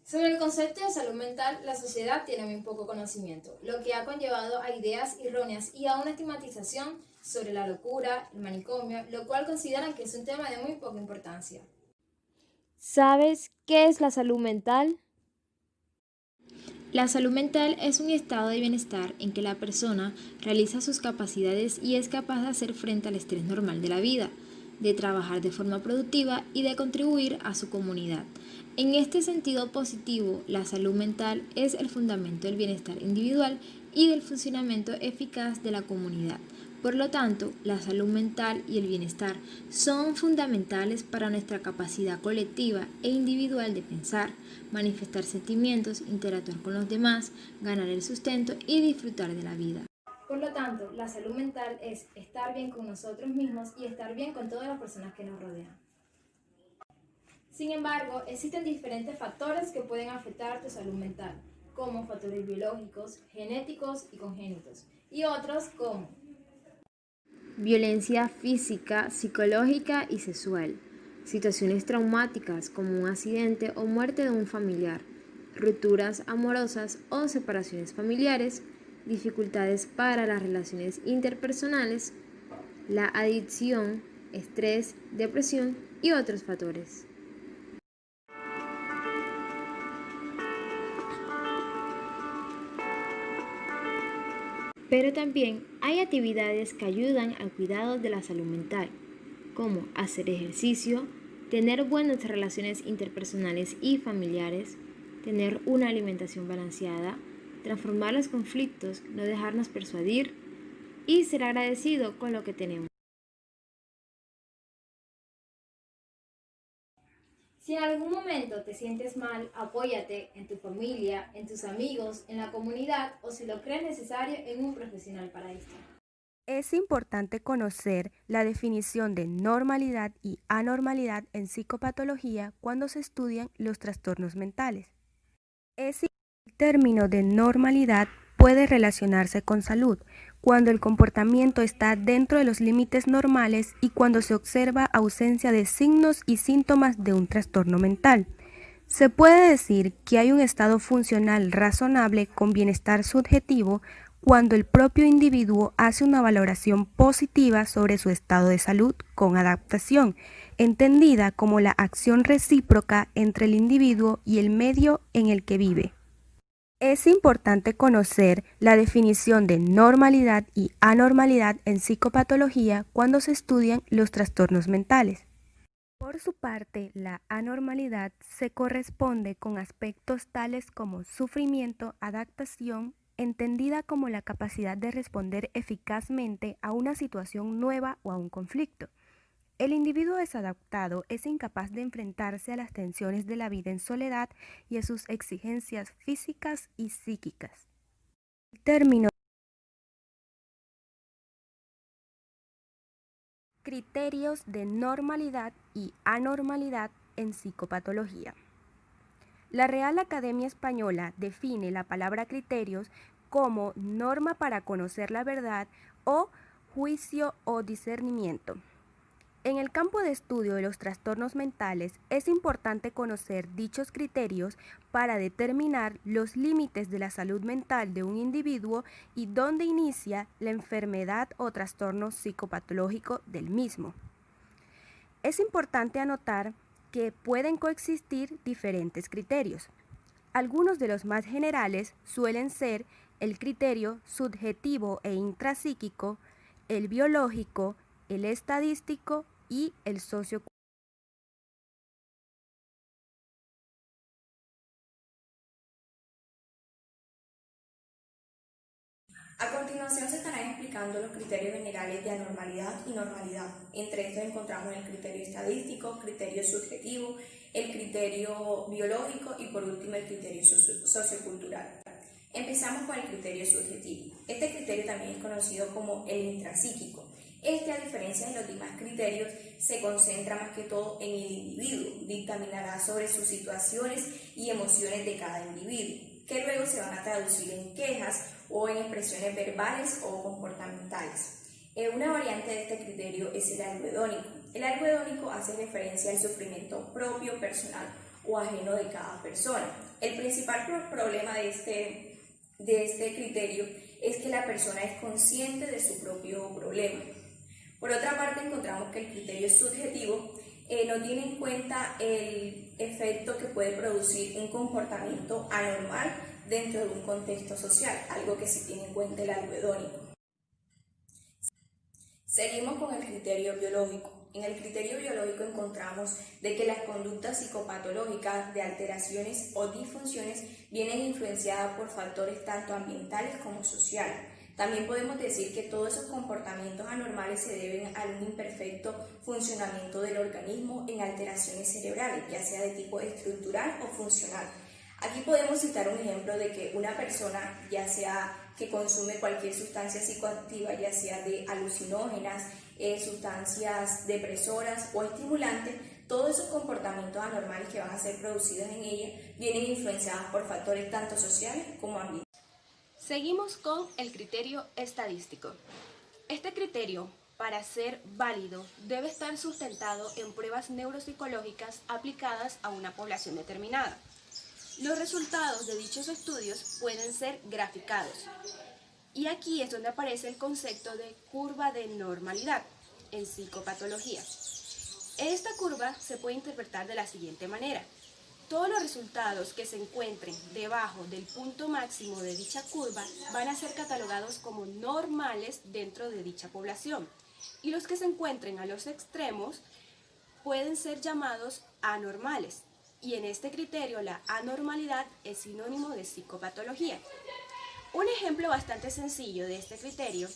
Sobre el concepto de salud mental, la sociedad tiene muy poco conocimiento, lo que ha conllevado a ideas erróneas y a una estigmatización sobre la locura, el manicomio, lo cual consideran que es un tema de muy poca importancia. ¿Sabes qué es la salud mental? La salud mental es un estado de bienestar en que la persona realiza sus capacidades y es capaz de hacer frente al estrés normal de la vida, de trabajar de forma productiva y de contribuir a su comunidad. En este sentido positivo, la salud mental es el fundamento del bienestar individual y del funcionamiento eficaz de la comunidad. Por lo tanto, la salud mental y el bienestar son fundamentales para nuestra capacidad colectiva e individual de pensar, manifestar sentimientos, interactuar con los demás, ganar el sustento y disfrutar de la vida. Por lo tanto, la salud mental es estar bien con nosotros mismos y estar bien con todas las personas que nos rodean. Sin embargo, existen diferentes factores que pueden afectar tu salud mental, como factores biológicos, genéticos y congénitos, y otros como Violencia física, psicológica y sexual. Situaciones traumáticas como un accidente o muerte de un familiar. Rupturas amorosas o separaciones familiares. Dificultades para las relaciones interpersonales. La adicción, estrés, depresión y otros factores. Pero también hay actividades que ayudan al cuidado de la salud mental, como hacer ejercicio, tener buenas relaciones interpersonales y familiares, tener una alimentación balanceada, transformar los conflictos, no dejarnos persuadir y ser agradecido con lo que tenemos. si en algún momento te sientes mal, apóyate en tu familia, en tus amigos, en la comunidad o si lo crees necesario en un profesional para esto. Es importante conocer la definición de normalidad y anormalidad en psicopatología cuando se estudian los trastornos mentales. El término de normalidad puede relacionarse con salud, cuando el comportamiento está dentro de los límites normales y cuando se observa ausencia de signos y síntomas de un trastorno mental. Se puede decir que hay un estado funcional razonable con bienestar subjetivo cuando el propio individuo hace una valoración positiva sobre su estado de salud con adaptación, entendida como la acción recíproca entre el individuo y el medio en el que vive. Es importante conocer la definición de normalidad y anormalidad en psicopatología cuando se estudian los trastornos mentales. Por su parte, la anormalidad se corresponde con aspectos tales como sufrimiento, adaptación, entendida como la capacidad de responder eficazmente a una situación nueva o a un conflicto. El individuo desadaptado es incapaz de enfrentarse a las tensiones de la vida en soledad y a sus exigencias físicas y psíquicas. El término criterios de normalidad y anormalidad en psicopatología. La Real Academia Española define la palabra criterios como norma para conocer la verdad o juicio o discernimiento. En el campo de estudio de los trastornos mentales es importante conocer dichos criterios para determinar los límites de la salud mental de un individuo y dónde inicia la enfermedad o trastorno psicopatológico del mismo. Es importante anotar que pueden coexistir diferentes criterios. Algunos de los más generales suelen ser el criterio subjetivo e intrapsíquico, el biológico, el estadístico y el sociocultural. A continuación se estarán explicando los criterios generales de anormalidad y normalidad. Entre estos encontramos el criterio estadístico, criterio subjetivo, el criterio biológico y por último el criterio sociocultural. Empezamos con el criterio subjetivo. Este criterio también es conocido como el intrapsíquico. Este, a diferencia de los demás criterios, se concentra más que todo en el individuo, dictaminará sobre sus situaciones y emociones de cada individuo, que luego se van a traducir en quejas o en expresiones verbales o comportamentales. Una variante de este criterio es el algo hedónico. El algo hedónico hace referencia al sufrimiento propio personal o ajeno de cada persona. El principal problema de este criterio es que la persona es consciente de su propio problema. Por otra parte, encontramos que el criterio subjetivo no tiene en cuenta el efecto que puede producir un comportamiento anormal dentro de un contexto social, algo que sí tiene en cuenta el algo hedónico. Seguimos con el criterio biológico. En el criterio biológico encontramos de que las conductas psicopatológicas de alteraciones o disfunciones vienen influenciadas por factores tanto ambientales como sociales. También podemos decir que todos esos comportamientos anormales se deben a un imperfecto funcionamiento del organismo en alteraciones cerebrales, ya sea de tipo estructural o funcional. Aquí podemos citar un ejemplo de que una persona, ya sea que consume cualquier sustancia psicoactiva, ya sea de alucinógenas, sustancias depresoras o estimulantes, todos esos comportamientos anormales que van a ser producidos en ella vienen influenciados por factores tanto sociales como ambientales. Seguimos con el criterio estadístico. Este criterio, para ser válido, debe estar sustentado en pruebas neuropsicológicas aplicadas a una población determinada. Los resultados de dichos estudios pueden ser graficados. Y aquí es donde aparece el concepto de curva de normalidad en psicopatología. Esta curva se puede interpretar de la siguiente manera. Todos los resultados que se encuentren debajo del punto máximo de dicha curva van a ser catalogados como normales dentro de dicha población. Y los que se encuentren a los extremos pueden ser llamados anormales. Y en este criterio la anormalidad es sinónimo de psicopatología. Un ejemplo bastante sencillo de este criterio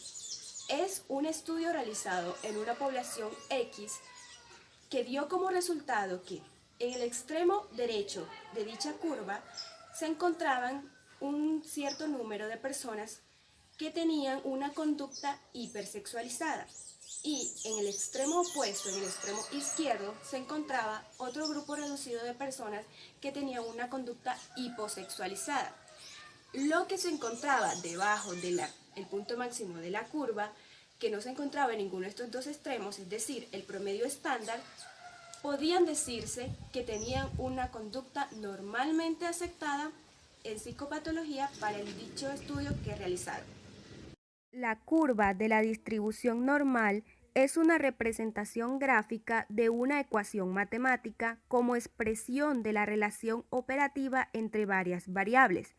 es un estudio realizado en una población X que dio como resultado que en el extremo derecho de dicha curva se encontraban un cierto número de personas que tenían una conducta hipersexualizada. Y en el extremo opuesto, en el extremo izquierdo, se encontraba otro grupo reducido de personas que tenían una conducta hiposexualizada. Lo que se encontraba debajo del punto máximo de la curva, que no se encontraba en ninguno de estos dos extremos, es decir, el promedio estándar, podían decirse que tenían una conducta normalmente aceptada en psicopatología para el dicho estudio que realizaron. La curva de la distribución normal es una representación gráfica de una ecuación matemática como expresión de la relación operativa entre varias variables.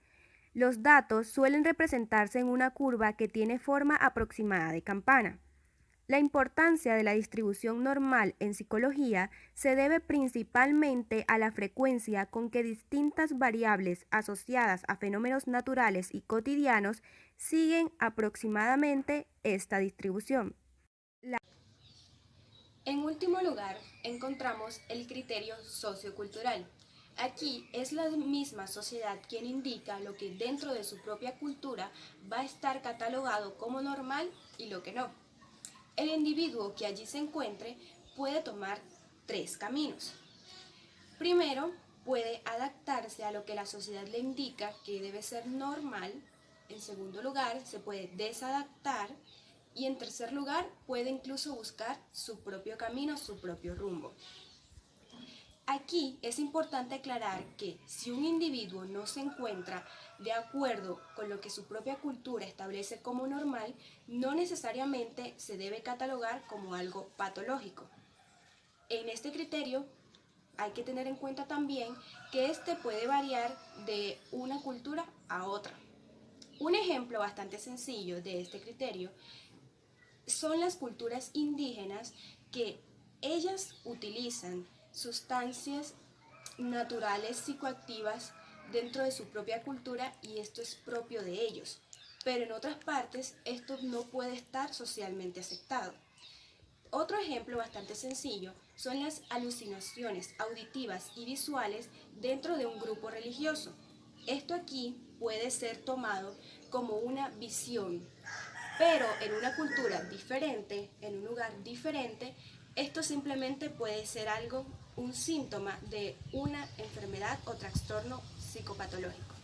Los datos suelen representarse en una curva que tiene forma aproximada de campana. La importancia de la distribución normal en psicología se debe principalmente a la frecuencia con que distintas variables asociadas a fenómenos naturales y cotidianos siguen aproximadamente esta distribución. En último lugar, encontramos el criterio sociocultural. Aquí es la misma sociedad quien indica lo que dentro de su propia cultura va a estar catalogado como normal y lo que no. El individuo que allí se encuentre puede tomar tres caminos. Primero, puede adaptarse a lo que la sociedad le indica que debe ser normal. En segundo lugar, se puede desadaptar. Y en tercer lugar, puede incluso buscar su propio camino, su propio rumbo. Aquí es importante aclarar que si un individuo no se encuentra de acuerdo con lo que su propia cultura establece como normal, no necesariamente se debe catalogar como algo patológico. En este criterio hay que tener en cuenta también que este puede variar de una cultura a otra. Un ejemplo bastante sencillo de este criterio son las culturas indígenas, que ellas utilizan sustancias naturales psicoactivas dentro de su propia cultura y esto es propio de ellos, pero en otras partes esto no puede estar socialmente aceptado. Otro ejemplo bastante sencillo son las alucinaciones auditivas y visuales dentro de un grupo religioso. Esto aquí puede ser tomado como una visión, pero en una cultura diferente, en un lugar diferente, esto simplemente puede ser algo, un síntoma de una enfermedad o trastorno psicopatológico.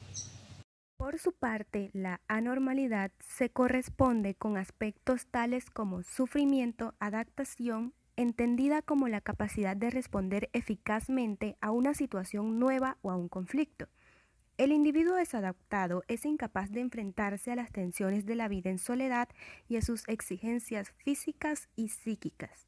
Por su parte, la anormalidad se corresponde con aspectos tales como sufrimiento, adaptación entendida como la capacidad de responder eficazmente a una situación nueva o a un conflicto. El individuo desadaptado es incapaz de enfrentarse a las tensiones de la vida en soledad y a sus exigencias físicas y psíquicas.